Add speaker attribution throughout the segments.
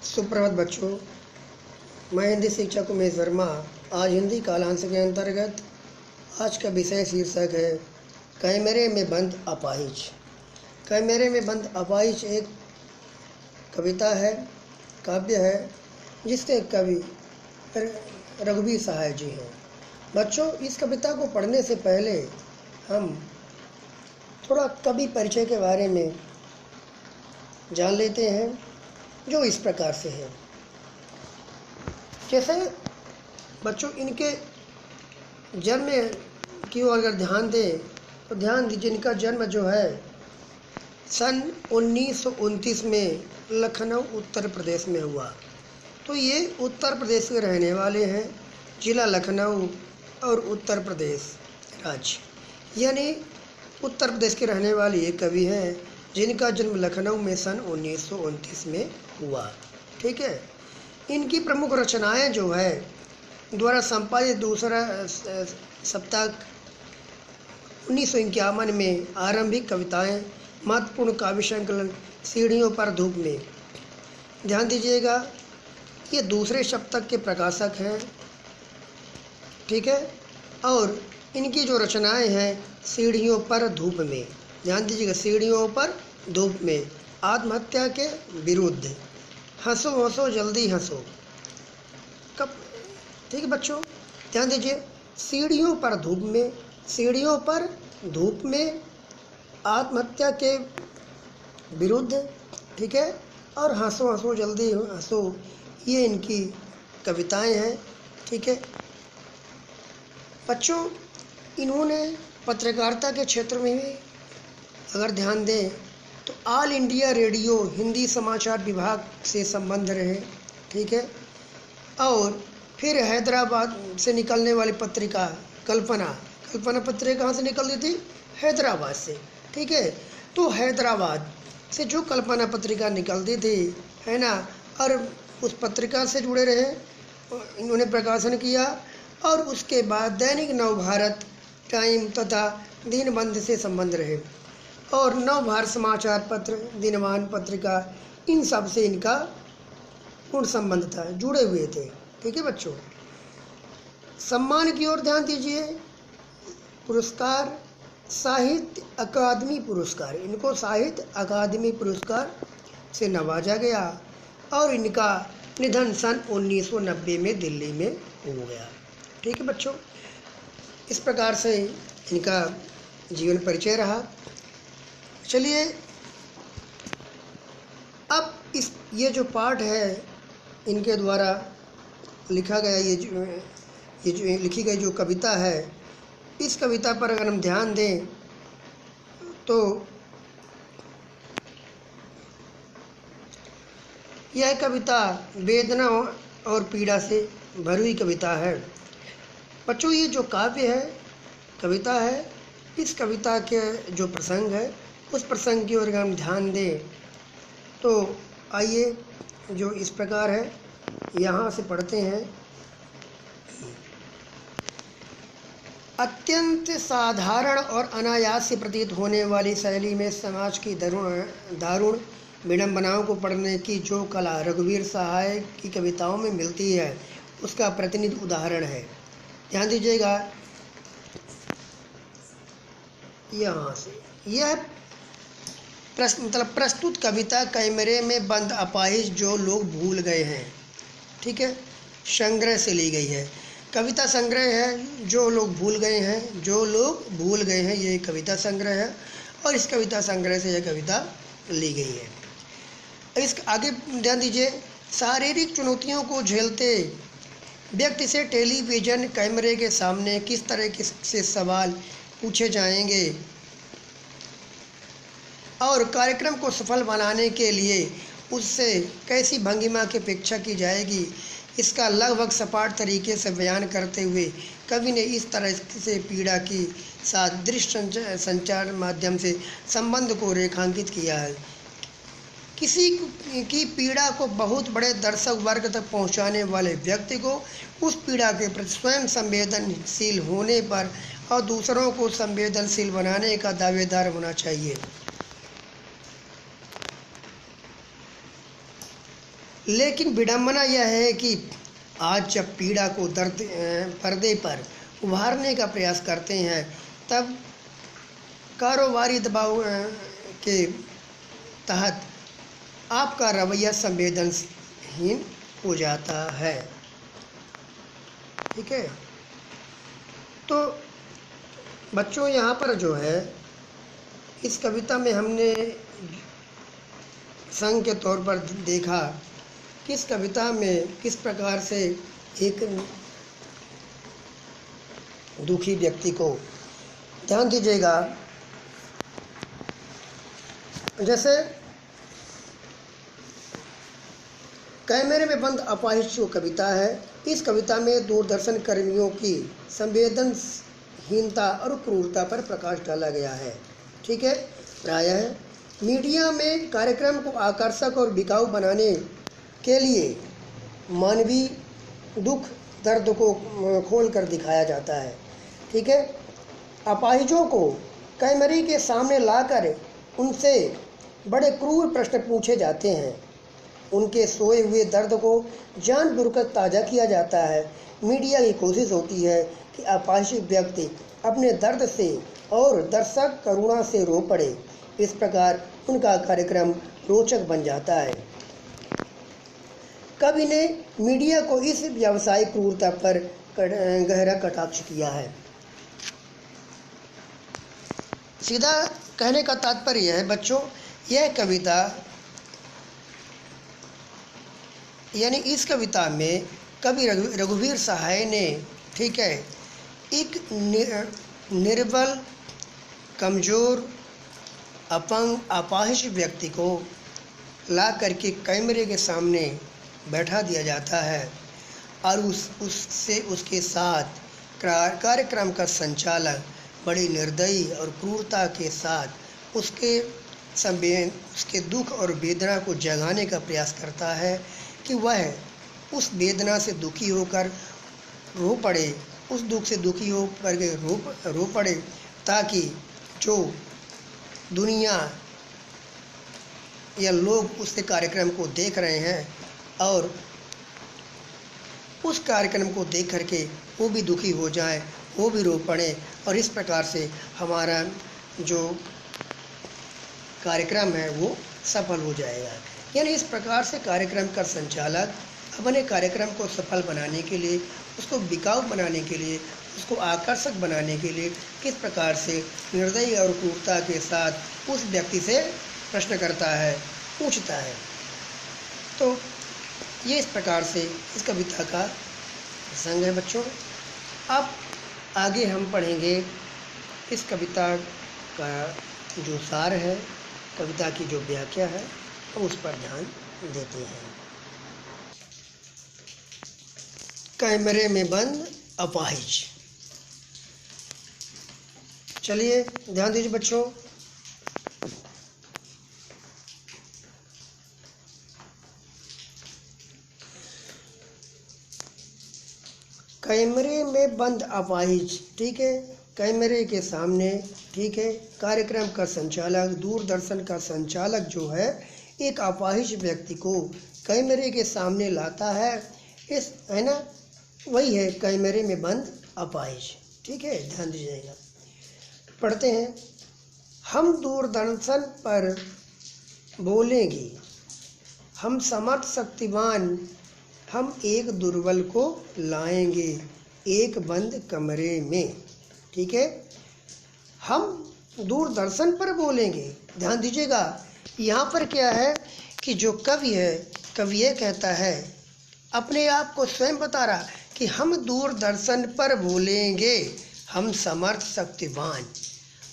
Speaker 1: सुप्रभात बच्चों, मैं हिंदी शिक्षक उमेश वर्मा। आज हिंदी कालांश के अंतर्गत आज का विषय शीर्षक है कैमरे में बंद अपाहिज। कैमरे में बंद अपाहिज एक कविता है, काव्य है, जिसके कवि रघुवीर सहाय जी हैं। बच्चों, इस कविता को पढ़ने से पहले हम थोड़ा कवि परिचय के बारे में जान लेते हैं, जो इस प्रकार से है। जैसे बच्चों, इनके जन्म की ओर अगर ध्यान दें तो ध्यान दीजिए, इनका जन्म जो है सन 1929 में लखनऊ उत्तर प्रदेश में हुआ। तो ये उत्तर प्रदेश के रहने वाले हैं, जिला लखनऊ और उत्तर प्रदेश राज्य, यानी उत्तर प्रदेश के रहने वाले ये कवि हैं जिनका जन्म लखनऊ में सन 1929 में हुआ। ठीक है। इनकी प्रमुख रचनाएं जो है द्वारा संपादित दूसरा सप्ताह 1951 में आरंभिक कविताएं, महत्वपूर्ण काव्य संकलन सीढ़ियों पर धूप में। ध्यान दीजिएगा, ये दूसरे सप्तक के प्रकाशक हैं। ठीक है। और इनकी जो रचनाएं हैं सीढ़ियों पर धूप में। ध्यान दीजिएगा, सीढ़ियों पर धूप में, आत्महत्या के विरुद्ध, हंसो हंसो जल्दी हंसो। कब? ठीक है बच्चों, ध्यान दीजिए, सीढ़ियों पर धूप में, सीढ़ियों पर धूप में, आत्महत्या के विरुद्ध, ठीक है, और हंसो हंसो जल्दी हंसो, ये इनकी कविताएं हैं। ठीक है बच्चों, इन्होंने पत्रकारिता के क्षेत्र में भी अगर ध्यान दें तो ऑल इंडिया रेडियो हिंदी समाचार विभाग से संबंध रहे। ठीक है। और फिर हैदराबाद से निकलने वाली पत्रिका कल्पना पत्रिका कहाँ से निकलती थी? हैदराबाद से। ठीक है। तो हैदराबाद से जो कल्पना पत्रिका निकलती थी, है ना, और उस पत्रिका से जुड़े रहे, इन्होंने प्रकाशन किया। और उसके बाद दैनिक नवभारत, टाइम तथा दिनबंधु से संबंध रहे, और नवभारत समाचार पत्र, दिनमान पत्रिका, इन सब से इनका पूर्ण संबंध था, जुड़े हुए थे। ठीक है बच्चों, सम्मान की ओर ध्यान दीजिए। पुरस्कार, साहित्य अकादमी पुरस्कार, इनको साहित्य अकादमी पुरस्कार से नवाजा गया। और इनका निधन सन 1990 में दिल्ली में हो गया। ठीक है बच्चों, इस प्रकार से इनका जीवन परिचय रहा। चलिए, अब ये जो पाठ है इनके द्वारा लिखा गया, ये जो लिखी गई जो कविता है, इस कविता पर अगर हम ध्यान दें तो यह कविता वेदना और पीड़ा से भरी हुई कविता है। बच्चों, ये जो काव्य है, कविता है, इस कविता के जो प्रसंग है उस प्रसंग की ओर अगर हम ध्यान दें तो आइए, जो इस प्रकार है, यहाँ से पढ़ते हैं। अत्यंत साधारण और अनायास से प्रतीत होने वाली शैली में समाज की दारुण विडंबनाओं को पढ़ने की जो कला रघुवीर सहाय की कविताओं में मिलती है, उसका प्रतिनिधि उदाहरण है। ध्यान दीजिएगा, यहाँ से यह प्रस्तुत कविता कैमरे में बंद अपाहिज जो लोग भूल गए हैं, ठीक है, संग्रह से ली गई है। कविता संग्रह है, जो लोग भूल गए हैं, जो लोग भूल गए हैं, ये कविता संग्रह है। और इस कविता संग्रह से यह कविता ली गई है। इस आगे ध्यान दीजिए, शारीरिक चुनौतियों को झेलते व्यक्ति से टेलीविज़न कैमरे के सामने किस तरह से सवाल पूछे जाएंगे और कार्यक्रम को सफल बनाने के लिए उससे कैसी भंगिमा की अपेक्षा की जाएगी, इसका लगभग सपाट तरीके से बयान करते हुए कवि ने इस तरह से पीड़ा की साथ दृश्य संचार माध्यम से संबंध को रेखांकित किया है। किसी की पीड़ा को बहुत बड़े दर्शक वर्ग तक पहुंचाने वाले व्यक्ति को उस पीड़ा के प्रति स्वयं संवेदनशील होने पर और दूसरों को संवेदनशील बनाने का दावेदार होना चाहिए। लेकिन विडंबना यह है कि आज जब पीड़ा को दर्द पर्दे पर उभारने का प्रयास करते हैं, तब कारोबारी दबाव के तहत आपका रवैया संवेदनहीन हो जाता है। ठीक है, तो बच्चों यहाँ पर जो है इस कविता में हमने संग के तौर पर देखा कि इस कविता में किस प्रकार से एक दुखी व्यक्ति को, ध्यान दीजिएगा, जैसे कैमरे में बंद अपाहिज जो कविता है, इस कविता में दूरदर्शन कर्मियों की संवेदनहीनता और क्रूरता पर प्रकाश डाला गया है। ठीक है, प्रायः मीडिया में कार्यक्रम को आकर्षक और बिकाऊ बनाने के लिए मानवीय दुख दर्द को खोल कर दिखाया जाता है। ठीक है, अपाहिजों को कैमरे के सामने लाकर उनसे बड़े क्रूर प्रश्न पूछे जाते हैं। उनके सोए हुए दर्द को जानबूझकर ताज़ा किया जाता है। मीडिया की कोशिश होती है कि अपाहिज व्यक्ति अपने दर्द से और दर्शक करुणा से रो पड़े। इस प्रकार उनका कार्यक्रम रोचक बन जाता है। कवि ने मीडिया को इस व्यावसायिक क्रूरता पर गहरा कटाक्ष किया है। सीधा कहने का तात्पर्य है बच्चों, यह कविता यानी इस कविता में कवि रघुवीर सहाय ने, ठीक है, एक निर्बल, कमज़ोर, अपंग, अपाहिज व्यक्ति को ला करके कैमरे के सामने बैठा दिया जाता है और उससे उसके साथ कार्यक्रम का संचालक बड़ी निर्दयी और क्रूरता के साथ उसके दुख और वेदना को जगाने का प्रयास करता है कि वह उस वेदना से दुखी होकर रो पड़े, उस दुख से दुखी होकर के रो पड़े, ताकि जो दुनिया या लोग उसके कार्यक्रम को देख रहे हैं और उस कार्यक्रम को देख करके वो भी दुखी हो जाए, वो भी रो पड़े, और इस प्रकार से हमारा जो कार्यक्रम है वो सफल हो जाएगा। यानी इस प्रकार से कार्यक्रम का संचालक अपने कार्यक्रम को सफल बनाने के लिए, उसको बिकाऊ बनाने के लिए, उसको आकर्षक बनाने के लिए किस प्रकार से निर्दयी और क्रूरता के साथ उस व्यक्ति से प्रश्न करता है, पूछता है। तो ये इस प्रकार से इस कविता का प्रसंग है बच्चों। अब आगे हम पढ़ेंगे इस कविता का जो सार है, कविता की जो व्याख्या है, हम उस पर ध्यान देते हैं। कैमरे में बंद अपाहिज। चलिए ध्यान दीजिए बच्चों। कैमरे में बंद अपाहिज, ठीक है, कैमरे के सामने, ठीक है, कार्यक्रम का संचालक, दूरदर्शन का संचालक जो है एक अपाहिज व्यक्ति को कैमरे के सामने लाता है। इस है ना, वही है कैमरे में बंद अपाहिज। ठीक है, ध्यान दीजिएगा। पढ़ते हैं। हम दूरदर्शन पर बोलेंगे, हम समर्थ शक्तिवान, हम एक दुर्बल को लाएंगे एक बंद कमरे में। ठीक है, हम दूरदर्शन पर बोलेंगे। ध्यान दीजिएगा, यहाँ पर क्या है कि जो कवि है, कवि ये कहता है, अपने आप को स्वयं बता रहा कि हम दूरदर्शन पर बोलेंगे, हम समर्थ शक्तिवान,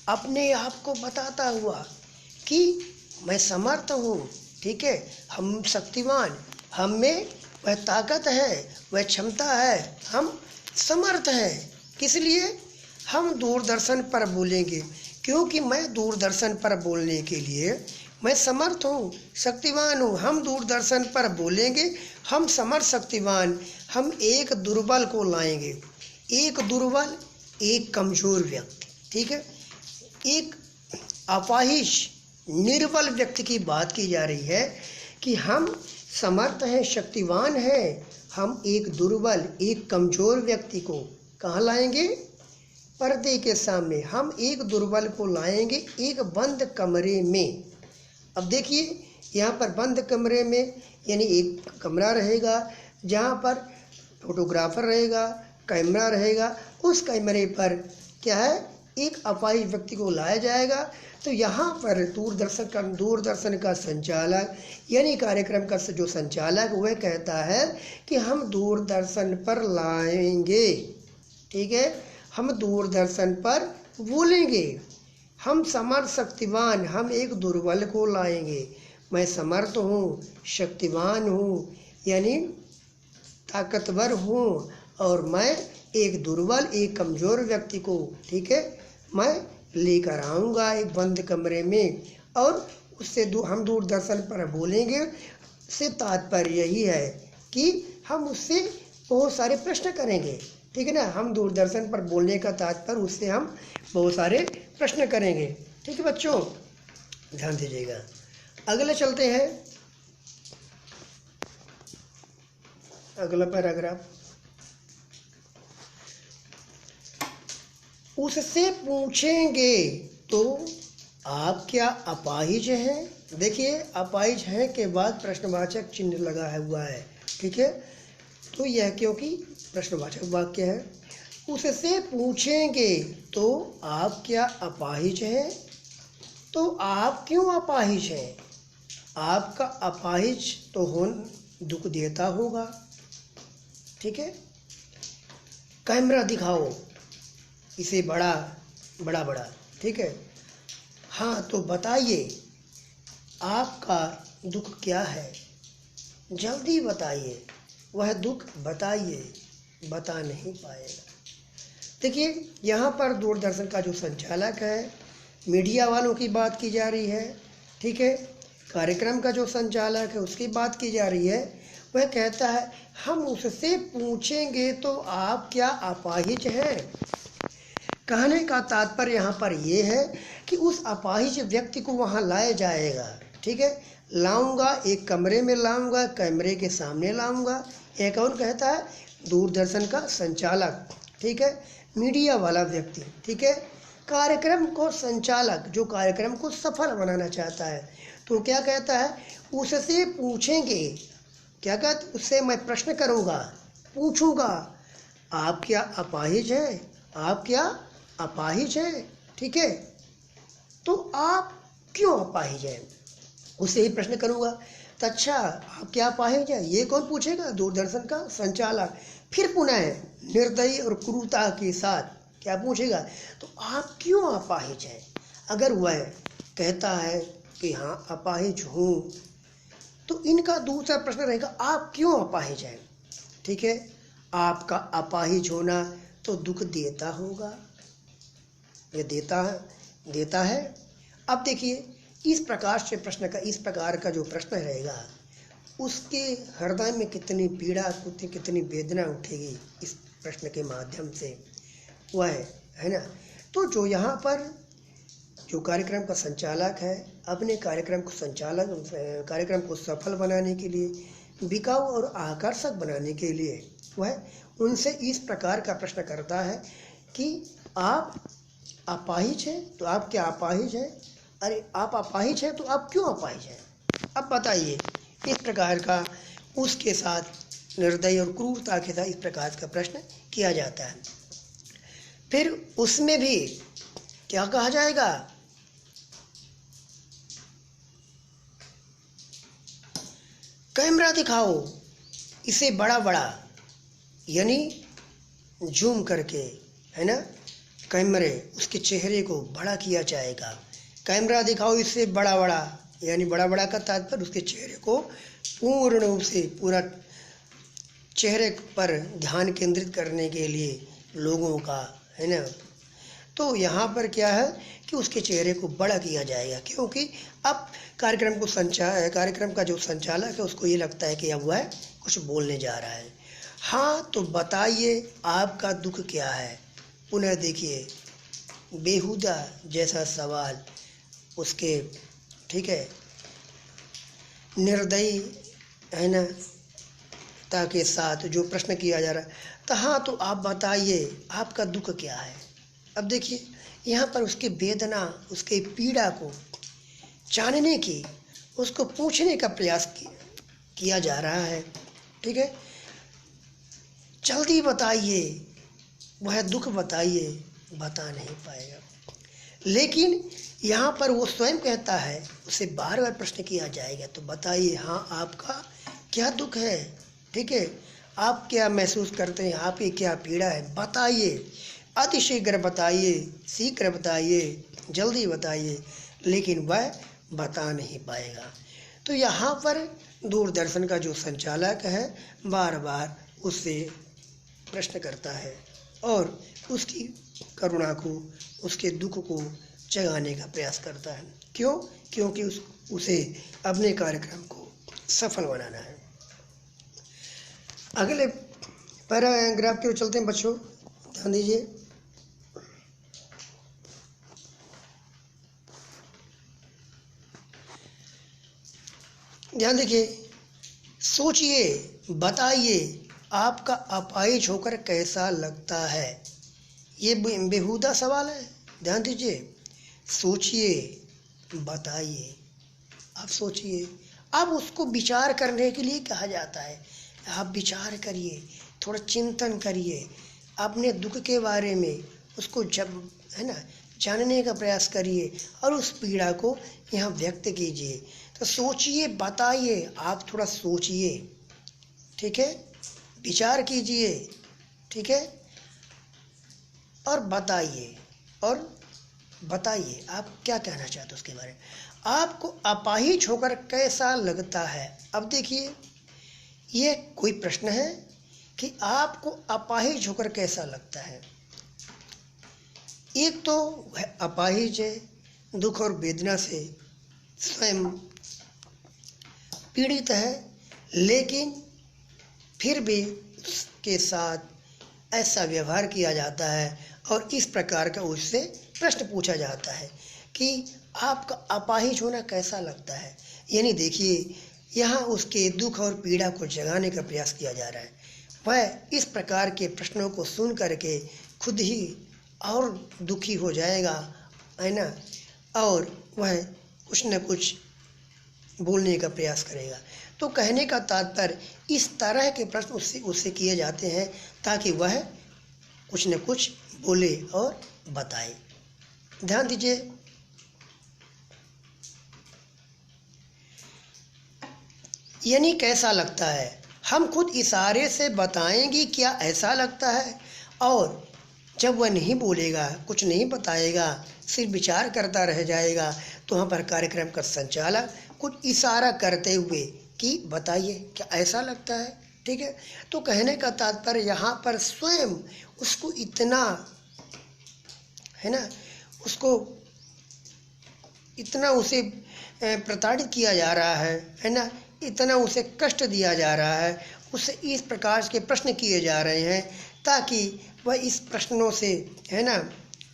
Speaker 1: अपने आप को बताता हुआ कि मैं समर्थ हूँ। ठीक है, हम शक्तिवान, हम में वह ताकत है, वह क्षमता है, हम समर्थ हैं। किस लिए हम दूरदर्शन पर बोलेंगे? क्योंकि मैं दूरदर्शन पर बोलने के लिए मैं समर्थ हूँ, शक्तिवान हूँ। हम दूरदर्शन पर बोलेंगे, हम समर्थ शक्तिवान, हम एक दुर्बल को लाएंगे। एक दुर्बल, एक कमज़ोर व्यक्ति, ठीक है, एक अपाहिज निर्बल व्यक्ति की बात की जा रही है कि हम समर्थ हैं, शक्तिवान हैं, हम एक दुर्बल, एक कमज़ोर व्यक्ति को कहाँ लाएंगे? पर्दे के सामने। हम एक दुर्बल को लाएंगे एक बंद कमरे में। अब देखिए यहाँ पर बंद कमरे में यानी एक कमरा रहेगा जहाँ पर फोटोग्राफर रहेगा, कैमरा रहेगा। उस कैमरे पर क्या है? एक अपाहिज व्यक्ति को लाया जाएगा। तो यहाँ पर दूरदर्शन का संचालक यानी कार्यक्रम का जो संचालक वह कहता है कि हम दूरदर्शन पर लाएंगे, ठीक है, हम दूरदर्शन पर बोलेंगे, हम समर्थ शक्तिवान, हम एक दुर्बल को लाएंगे। मैं समर्थ हूँ, शक्तिवान हूँ यानी ताकतवर हूँ, और मैं एक दुर्बल, एक कमज़ोर व्यक्ति को, ठीक है, मैं लेकर आऊँगा एक बंद कमरे में और उससे हम दूरदर्शन पर बोलेंगे। से तात्पर्य यही है कि हम उससे बहुत सारे प्रश्न करेंगे, ठीक है ना। हम दूरदर्शन पर बोलने का तात्पर्य उससे हम बहुत सारे प्रश्न करेंगे, ठीक है बच्चों, ध्यान दीजिएगा। अगले चलते हैं, अगला पैराग्राफ। उससे पूछेंगे तो आप क्या अपाहिज हैं? देखिए अपाहिज हैं के बाद प्रश्नवाचक चिन्ह लगा हुआ है, ठीक है, तो यह क्योंकि प्रश्नवाचक वाक्य है। उससे पूछेंगे तो आप क्या अपाहिज हैं? तो आप क्यों अपाहिज हैं? आपका अपाहिज तो दुख देता होगा, ठीक है। कैमरा दिखाओ, इसे बड़ा बड़ा, ठीक है। हाँ तो बताइए आपका दुख क्या है? जल्दी बताइए, वह दुख बताइए, बता नहीं पाएगा। देखिए यहाँ पर दूरदर्शन का जो संचालक है, मीडिया वालों की बात की जा रही है, ठीक है, कार्यक्रम का जो संचालक है उसकी बात की जा रही है। वह कहता है हम उससे पूछेंगे तो आप क्या अपाहिज हैं? कहने का तात्पर्य यहाँ पर यह है कि उस अपाहिज व्यक्ति को वहाँ लाया जाएगा, ठीक है, लाऊंगा, एक कमरे में लाऊंगा, कैमरे के सामने लाऊंगा। एक और कहता है दूरदर्शन का संचालक, ठीक है, मीडिया वाला व्यक्ति, ठीक है, कार्यक्रम को संचालक जो कार्यक्रम को सफल बनाना चाहता है। तो क्या कहता है? उससे पूछेंगे, क्या कहते, उससे मैं प्रश्न करूँगा, पूछूंगा, आप क्या अपाहिज हैं? आप क्या अपाहिज हैं, ठीक है, तो आप क्यों अपाहिज हैं? उससे ही प्रश्न करूँगा। तो अच्छा आप क्या अपाहिज हैं, ये कौन पूछेगा? दूरदर्शन का संचालक। फिर पुनः निर्दयी और क्रूरता के साथ क्या पूछेगा? तो आप क्यों अपाहिज हैं? अगर वह कहता है कि हाँ अपाहिज हूँ, तो इनका दूसरा प्रश्न रहेगा आप क्यों अपाहिज हैं, ठीक है। आपका अपाहिज होना तो दुख देता होगा, ये देता है। अब देखिए इस प्रकार से प्रश्न का, इस प्रकार का जो प्रश्न रहेगा उसके हृदय में कितनी पीड़ा, कितनी वेदना उठेगी इस प्रश्न के माध्यम से, वह है ना। तो जो यहाँ पर जो कार्यक्रम का संचालक है अपने कार्यक्रम को सफल बनाने के लिए, बिकाऊ और आकर्षक बनाने के लिए वह उनसे इस प्रकार का प्रश्न करता है कि आप अपाहिज हैं तो आप क्या अपाहिज हैं? अरे आप अपाहिज हैं तो आप क्यों अपाहिज हैं? अब बताइए। इस प्रकार का उसके साथ निर्दयी और क्रूरता के साथ इस प्रकार का प्रश्न किया जाता है। फिर उसमें भी क्या कहा जाएगा? कैमरा दिखाओ, इसे बड़ा यानी जूम करके, है ना, कैमरे उसके चेहरे को बड़ा किया जाएगा। कैमरा दिखाओ इससे बड़ा यानी बड़ा का तात्पर्य उसके चेहरे को पूर्ण रूप से पूरा चेहरे पर ध्यान केंद्रित करने के लिए लोगों का, है ना। तो यहाँ पर क्या है कि उसके चेहरे को बड़ा किया जाएगा, क्योंकि अब कार्यक्रम का जो संचालक है उसको ये लगता है कि अब वह कुछ बोलने जा रहा है। हाँ तो बताइए आपका दुख क्या है? पुनः देखिए बेहुदा जैसा सवाल उसके, ठीक है, निर्दयी है ना, के साथ जो प्रश्न किया जा रहा है। तो हाँ, तो आप बताइए आपका दुख क्या है। अब देखिए यहाँ पर उसकी वेदना, उसके पीड़ा को जानने की, उसको पूछने का प्रयास किया जा रहा है। ठीक है, जल्दी बताइए, वह दुख बताइए, बता नहीं पाएगा। लेकिन यहाँ पर वो स्वयं कहता है, उसे बार बार प्रश्न किया जाएगा, तो बताइए हाँ आपका क्या दुख है। ठीक है, आप क्या महसूस करते हैं, आपकी क्या पीड़ा है, बताइए, अतिशीघ्र बताइए, शीघ्र बताइए, जल्दी बताइए। लेकिन वह बता नहीं पाएगा। तो यहाँ पर दूरदर्शन का जो संचालक है बार बार उससे प्रश्न करता है और उसकी करुणा को, उसके दुख को जगाने का प्रयास करता है। क्यों? क्योंकि उसे अपने कार्यक्रम को सफल बनाना है। अगले पैराग्राफ की ओर चलते हैं बच्चों, ध्यान दीजिए। ध्यान देखिए, सोचिए, बताइए आपका अपाहिज होकर कैसा लगता है। ये बेहुदा सवाल है। ध्यान दीजिए, सोचिए, बताइए। आप सोचिए, अब उसको विचार करने के लिए कहा जाता है। आप विचार करिए, थोड़ा चिंतन करिए अपने दुख के बारे में, उसको जब है ना जानने का प्रयास करिए और उस पीड़ा को यहाँ व्यक्त कीजिए। तो सोचिए, बताइए, आप थोड़ा सोचिए, ठीक है, विचार कीजिए, ठीक है, और बताइए आप क्या कहना चाहते हो उसके बारे में। आपको अपाहिज होकर कैसा लगता है। अब देखिए, ये कोई प्रश्न है कि आपको अपाहिज होकर कैसा लगता है। एक तो वह अपाहिज है, दुख और वेदना से स्वयं पीड़ित है, लेकिन फिर भी उसके साथ ऐसा व्यवहार किया जाता है और इस प्रकार का उससे प्रश्न पूछा जाता है कि आपका अपाहिज होना कैसा लगता है। यानी देखिए, यहाँ उसके दुख और पीड़ा को जगाने का प्रयास किया जा रहा है। वह इस प्रकार के प्रश्नों को सुन करके खुद ही और दुखी हो जाएगा, है ना, और वह कुछ न कुछ बोलने का प्रयास करेगा। तो कहने का तात्पर्य, इस तरह के प्रश्न उससे किए जाते हैं ताकि वह कुछ न कुछ बोले और बताए। ध्यान दीजिए, यानी कैसा लगता है, हम खुद इशारे से बताएंगे क्या ऐसा लगता है। और जब वह नहीं बोलेगा, कुछ नहीं बताएगा, सिर्फ विचार करता रह जाएगा, तो वहाँ पर कार्यक्रम का संचालक कुछ इशारा करते हुए कि बताइए क्या ऐसा लगता है। ठीक है, तो कहने का तात्पर्य यहाँ पर स्वयं उसको इतना, है ना, उसको इतना उसे प्रताड़ित किया जा रहा है ना, इतना उसे कष्ट दिया जा रहा है, उससे इस प्रकार के प्रश्न किए जा रहे हैं ताकि वह इस प्रश्नों से, है ना,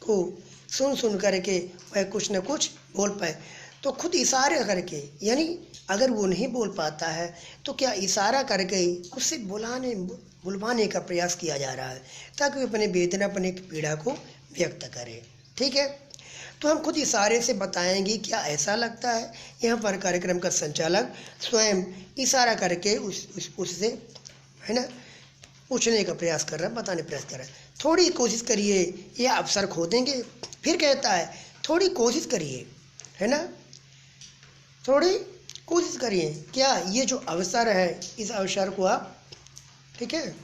Speaker 1: को सुन करके वह कुछ न कुछ बोल पाए। तो खुद इशारे करके, यानी अगर वो नहीं बोल पाता है तो क्या इशारा करके उससे बुलवाने का प्रयास किया जा रहा है ताकि वो अपने वेदना, अपने पीड़ा को व्यक्त करे। ठीक है, तो हम खुद इशारे से बताएंगे क्या ऐसा लगता है। यहाँ पर कार्यक्रम का संचालक स्वयं इशारा करके उससे, है ना, पूछने का प्रयास कर रहा है, बताने का प्रयास कर रहा है। थोड़ी कोशिश करिए, यह अवसर खो देंगे। फिर कहता है थोड़ी कोशिश करिए, है ना, थोड़ी कोशिश करिए, क्या ये जो अवसर है इस अवसर को आप, ठीक है,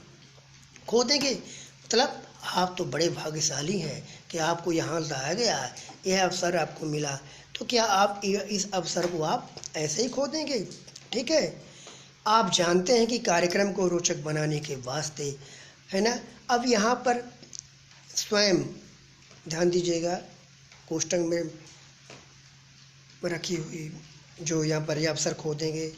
Speaker 1: खो देंगे। मतलब आप तो बड़े भाग्यशाली हैं कि आपको यहाँ लाया गया है, यह अवसर आपको मिला, तो क्या आप इस अवसर को आप ऐसे ही खो देंगे। ठीक है, आप जानते हैं कि कार्यक्रम को रोचक बनाने के वास्ते, है ना। अब यहाँ पर स्वयं ध्यान दीजिएगा, कोष्टक में रखी हुई जो यहाँ पर यह अवसर खो देंगे,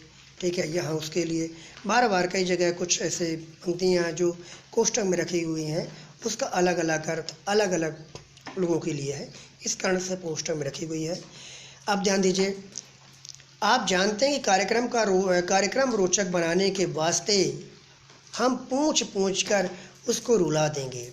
Speaker 1: ठीक है, यहाँ उसके लिए बार बार कई जगह कुछ ऐसे पंक्तियाँ जो कोष्टक में रखी हुई हैं उसका अलग अलग अर्थ अलग अलग लोगों के लिए है, इस कारण से कोष्टक में रखी हुई है। अब ध्यान दीजिए, आप जानते हैं कि कार्यक्रम रोचक बनाने के वास्ते हम पूछ पूछ कर उसको रुला देंगे।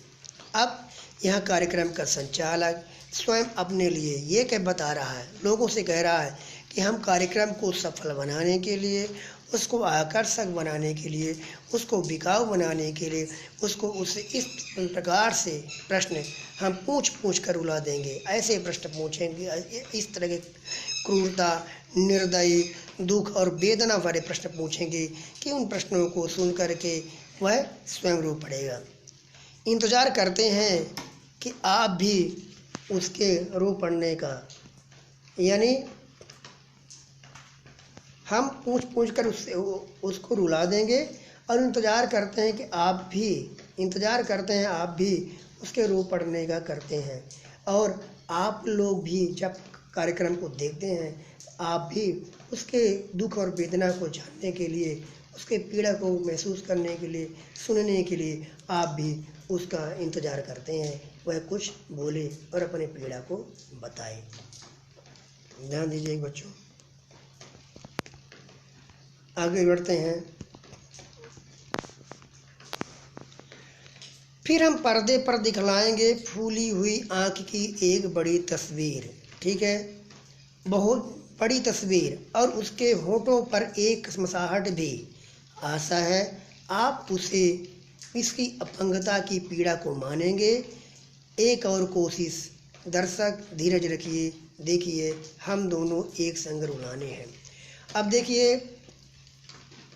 Speaker 1: अब यह कार्यक्रम का संचालक स्वयं अपने लिए ये कह बता रहा है, लोगों से कह रहा है कि हम कार्यक्रम को सफल बनाने के लिए, उसको आकर्षक बनाने के लिए, उसको बिकाऊ बनाने के लिए, उसको उससे इस प्रकार से प्रश्न हम पूछ पूछ कर रुला देंगे। ऐसे प्रश्न पूछेंगे, इस तरह के क्रूरता, निर्दयी, दुख और वेदना भरे प्रश्न पूछेंगे कि उन प्रश्नों को सुन करके वह स्वयं रो पड़ेगा। इंतज़ार करते हैं कि आप भी उसके रो पड़ने का, यानी हम पूछ पूछ कर उसको रुला देंगे और इंतज़ार करते हैं आप भी उसके रो पड़ने का करते हैं। और आप लोग भी जब कार्यक्रम को देखते हैं, आप भी उसके दुख और वेदना को जानने के लिए, उसके पीड़ा को महसूस करने के लिए, सुनने के लिए आप भी उसका इंतज़ार करते हैं, वह कुछ बोले और अपने पीड़ा को बताए। ध्यान दीजिए बच्चों, आगे बढ़ते हैं। फिर हम पर्दे पर दिखलाएंगे फूली हुई आँख की एक बड़ी तस्वीर, ठीक है, बहुत बड़ी तस्वीर, और उसके होठों पर एक कसमसाहट भी। आशा है आप उसे इसकी अपंगता की पीड़ा को मानेंगे। एक और कोशिश, दर्शक धीरज रखिए, देखिए हम दोनों एक संग रुलाने हैं। अब देखिए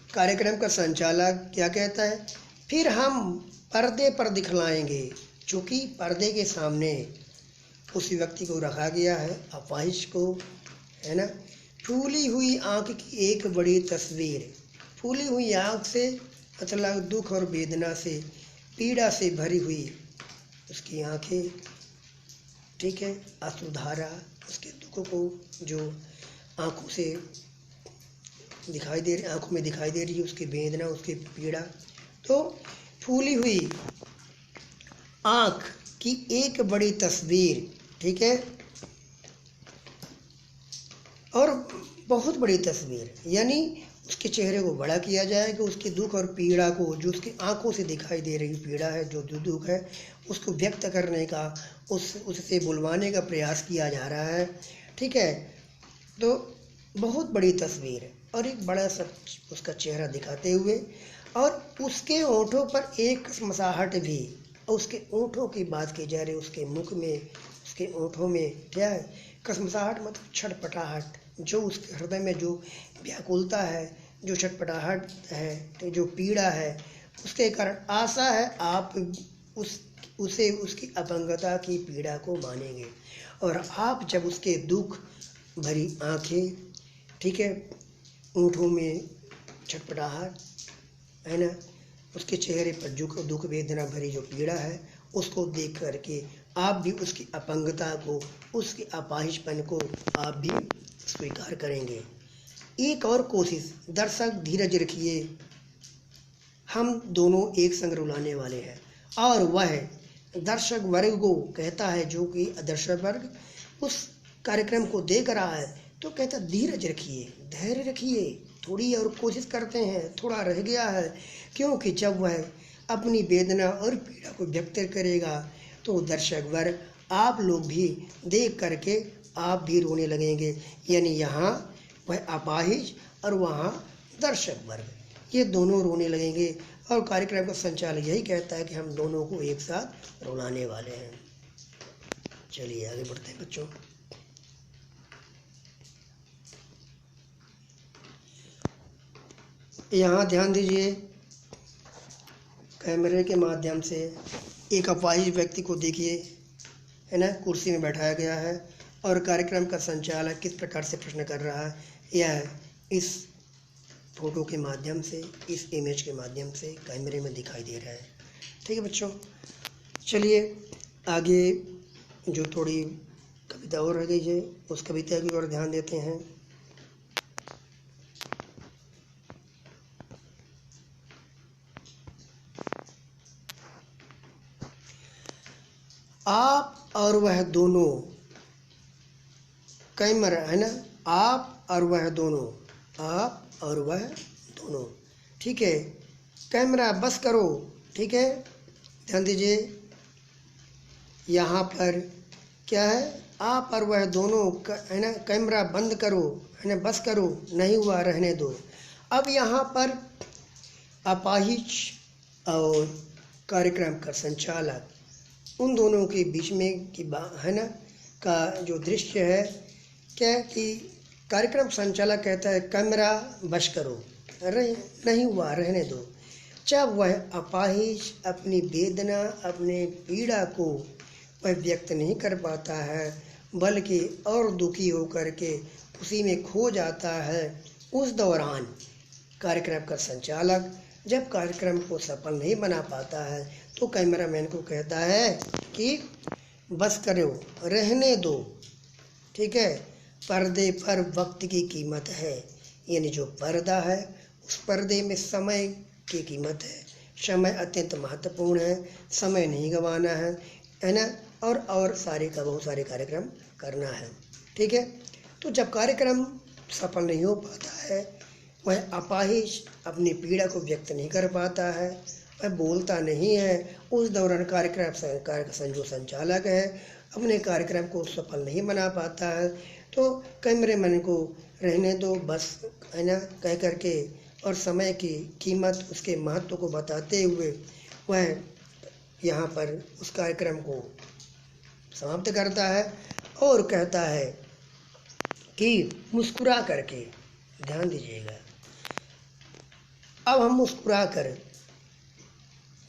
Speaker 1: कार्यक्रम का संचालक क्या कहता है, फिर हम पर्दे पर दिखलाएंगे, चूँकि पर्दे के सामने उस व्यक्ति को रखा गया है, अपाहिज को, है ना। फूली हुई आँख की एक बड़ी तस्वीर, फूली हुई आँख से मतलब दुख और वेदना से, पीड़ा से भरी हुई उसकी आँखें, ठीक है, अश्रुधारा, उसके दुख को जो आँखों से दिखाई दे रही, आँखों में दिखाई दे रही है, उसकी वेदना, उसकी पीड़ा। तो फूली हुई आँख की एक बड़ी तस्वीर, ठीक है, और बहुत बड़ी तस्वीर, यानी उसके चेहरे को बड़ा किया जाएगा, उसके दुख और पीड़ा को, जो उसकी आंखों से दिखाई दे रही पीड़ा है, जो दुख है, उसको व्यक्त करने का, उससे बुलवाने का प्रयास किया जा रहा है, ठीक है। तो बहुत बड़ी तस्वीर और एक बड़ा सा उसका चेहरा दिखाते हुए, और उसके होठों पर एक कसमसाहट भी, उसके होठों की बात की जा रही, उसके मुख में, उसके होठों में क्या है, कसमसाहट मतलब छटपटाहट, जो उसके हृदय में जो व्याकुलता है, जो छटपटाहट है, जो पीड़ा है, उसके कारण आशा है आप उसे उसकी अपंगता की पीड़ा को मानेंगे। और आप जब उसके दुख भरी आंखें, ठीक है, होठों में छटपटाहट, है ना, उसके चेहरे पर दुख वेदना भरी जो पीड़ा है, उसको देख करके आप भी उसकी अपंगता को, उसके अपाहिजपन को आप भी स्वीकार करेंगे। एक और कोशिश, दर्शक धीरज रखिए, हम दोनों एक संग रुलाने वाले हैं। और वह दर्शक वर्ग को कहता है, जो कि दर्शक वर्ग उस कार्यक्रम को देख रहा है, तो कहता धीरज रखिए, धैर्य रखिए, थोड़ी और कोशिश करते हैं, थोड़ा रह गया है, क्योंकि जब वह अपनी वेदना और पीड़ा को व्यक्त करेगा तो दर्शक वर्ग, आप लोग भी देख करके आप भी रोने लगेंगे। यानी यहाँ वह अपाहिज और वहाँ दर्शक वर्ग, ये दोनों रोने लगेंगे। और कार्यक्रम का संचालक यही कहता है कि हम दोनों को एक साथ रुलाने वाले हैं। चलिए आगे बढ़ते हैं बच्चों। यहाँ ध्यान दीजिए, कैमरे के माध्यम से एक अपाहिज व्यक्ति को देखिए, है ना, कुर्सी में बैठाया गया है और कार्यक्रम का संचालक किस प्रकार से प्रश्न कर रहा है, यह इस फोटो के माध्यम से, इस इमेज के माध्यम से कैमरे में दिखाई दे रहा है। ठीक है बच्चों, चलिए आगे जो थोड़ी कविता और रह गई है, उस कविता की ओर ध्यान देते हैं। आप और वह दोनों, कैमरा है ना, आप और वह दोनों, आप और वह दोनों। ठीक है, कैमरा बस करो। ठीक है, ध्यान दीजिए, यहाँ पर क्या है, आप और वह दोनों, है ना, कैमरा बंद करो, है ना, बस करो, नहीं हुआ रहने दो। अब यहाँ पर अपाहिज और कार्यक्रम का संचालक, उन दोनों के बीच में की है ना का जो दृश्य है, क्या कि कार्यक्रम संचालक कहता है कैमरा बस करो, अरे नहीं हुआ रहने दो। जब वह अपाहिज अपनी वेदना, अपने पीड़ा को वह व्यक्त नहीं कर पाता है, बल्कि और दुखी होकर के उसी में खो जाता है, उस दौरान कार्यक्रम का संचालक जब कार्यक्रम को सफल नहीं बना पाता है तो कैमरामैन को कहता है कि बस करो, रहने दो। ठीक है, पर्दे पर वक्त की कीमत है, यानी जो पर्दा है उस पर्दे में समय की कीमत है। समय अत्यंत महत्वपूर्ण है, समय नहीं गंवाना है ना, और बहुत सारे कार्यक्रम करना है। ठीक है, तो जब कार्यक्रम सफल नहीं हो पाता है, वह अपाहिज अपनी पीड़ा को व्यक्त नहीं कर पाता है, वह बोलता नहीं है, उस दौरान कार्यक्रम जो संचालक है अपने कार्यक्रम को सफल नहीं बना पाता है, तो कैमरेमैन को रहने दो बस, है ना, कह करके और समय की कीमत, उसके महत्व को बताते हुए वह यहाँ पर उस कार्यक्रम को समाप्त करता है और कहता है कि मुस्कुरा करके, ध्यान दीजिएगा, अब हम मुस्कुरा कर,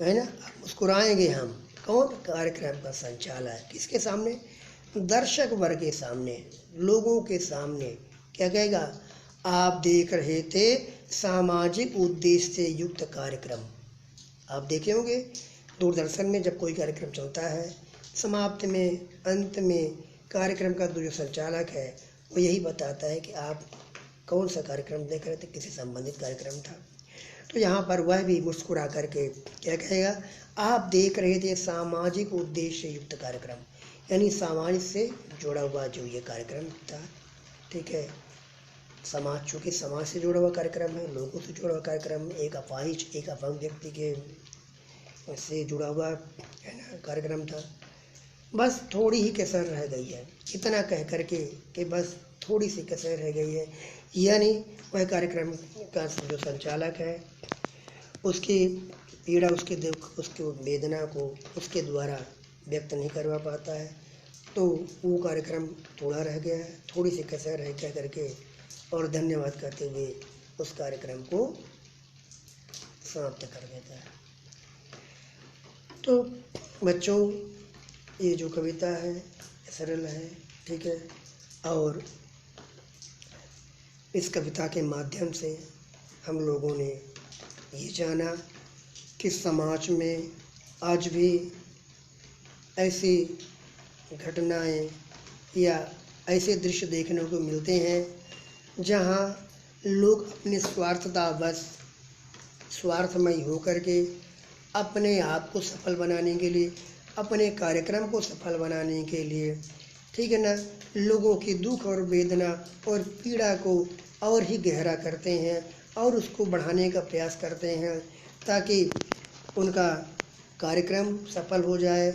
Speaker 1: है ना, मुस्कुराएंगे हम। कौन? कार्यक्रम का संचालक। किसके सामने? दर्शक वर्ग के सामने, लोगों के सामने। क्या कहेगा? आप देख रहे थे सामाजिक उद्देश्य से युक्त कार्यक्रम। आप देखे होंगे दूरदर्शन में जब कोई कार्यक्रम चलता है, समाप्त में, अंत में कार्यक्रम का जो संचालक है वो यही बताता है कि आप कौन सा कार्यक्रम देख रहे थे, किसी संबंधित कार्यक्रम था। तो यहाँ पर वह भी मुस्कुरा करके क्या कहेगा? आप देख रहे थे सामाजिक उद्देश्य युक्त कार्यक्रम, यानी समाज से जुड़ा हुआ जो ये कार्यक्रम था। ठीक है, समाज, चूँकि समाज से जुड़ा हुआ कार्यक्रम है, लोगों से जुड़ा हुआ कार्यक्रम, एक अपाहिज, एक अपंग व्यक्ति के से जुड़ा हुआ, है ना, कार्यक्रम था। बस थोड़ी ही कसर रह गई है, इतना कह करके कि बस थोड़ी सी कसर रह गई है, यानी वह कार्यक्रम का जो संचालक है उसकी पीड़ा, उसके दुख, उसकी वेदना को उसके द्वारा व्यक्त नहीं करवा पाता है, तो वो कार्यक्रम थोड़ा रह गया है, थोड़ी सी कसर है कह करके और धन्यवाद करते हुए उस कार्यक्रम को समाप्त कर देता है। तो बच्चों, ये जो कविता है सरल है, ठीक है, और इस कविता के माध्यम से हम लोगों ने ये जाना कि समाज में आज भी ऐसी घटनाएं या ऐसे दृश्य देखने को मिलते हैं जहां लोग अपने स्वार्थतावश, स्वार्थमयी होकर के अपने आप को सफल बनाने के लिए, अपने कार्यक्रम को सफल बनाने के लिए, ठीक है ना, लोगों की दुख और वेदना और पीड़ा को और ही गहरा करते हैं और उसको बढ़ाने का प्रयास करते हैं ताकि उनका कार्यक्रम सफल हो जाए,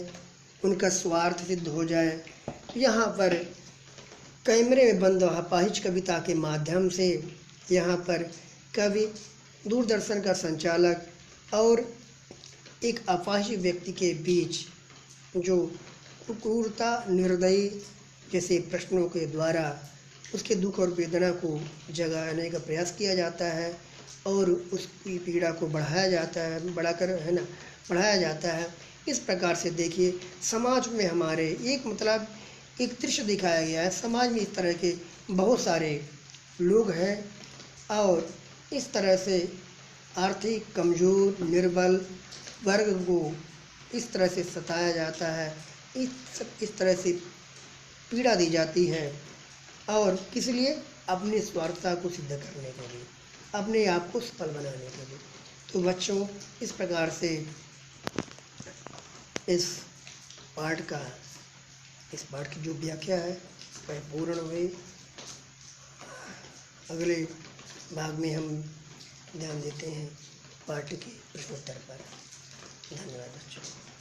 Speaker 1: उनका स्वार्थ सिद्ध हो जाए। तो यहाँ पर कैमरे में बंद अपाहिज कविता के माध्यम से यहाँ पर कवि दूरदर्शन का संचालक और एक अपाहिज व्यक्ति के बीच जो क्रूरता, निर्दयी जैसे प्रश्नों के द्वारा उसके दुख और वेदना को जगाने का प्रयास किया जाता है और उसकी पीड़ा को बढ़ाया जाता है, बढ़ाया जाता है। इस प्रकार से देखिए समाज में हमारे एक दृश्य दिखाया गया है। समाज में इस तरह के बहुत सारे लोग हैं और इस तरह से आर्थिक कमज़ोर, निर्बल वर्ग को इस तरह से सताया जाता है, इस तरह से पीड़ा दी जाती है और किस लिए? अपनी स्वार्थता को सिद्ध करने के लिए, अपने आप को सफल बनाने के लिए। तो बच्चों, इस प्रकार से इस पाठ की जो व्याख्या है वह पूर्ण हुई। अगले भाग में हम ध्यान देते हैं पाठ के प्रश्नोत्तर पर। धन्यवाद बच्चों।